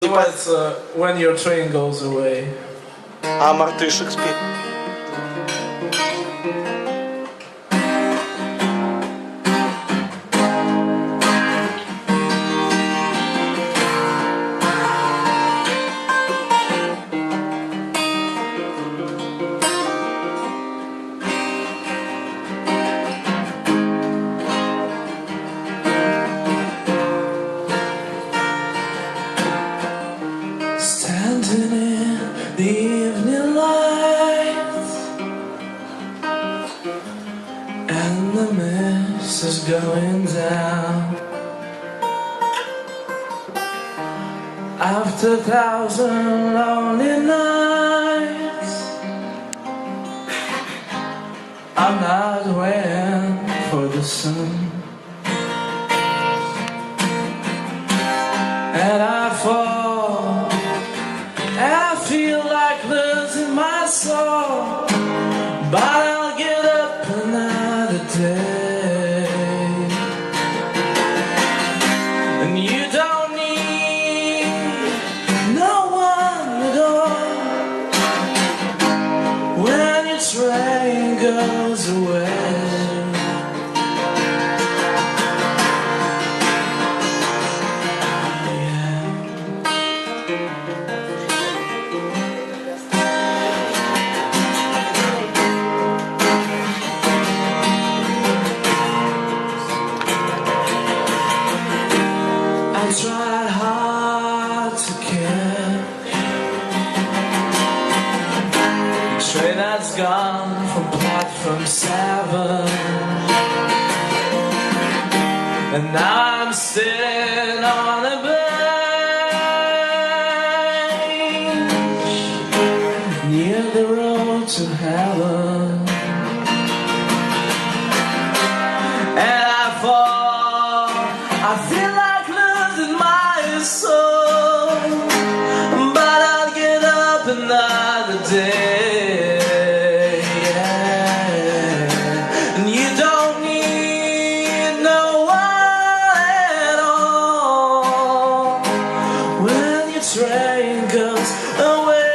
Называется When Your Train Goes Away. А мартышек спи. Standing in the evening light, and the mist is going down. After 1,000 lonely nights, I'm not waiting for the sun, and I fall. I feel like losing my soul, but I'll get up another day. And you don't need no one at all when your train goes away. I tried hard to care. The train has gone from platform 7, and now I'm sitting on a bench near the road to heaven, and I fall. I feel like losing my soul, but I'll get up another day. Yeah. And you don't need no one at all when your train goes away.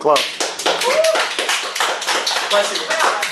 Класс. Спасибо.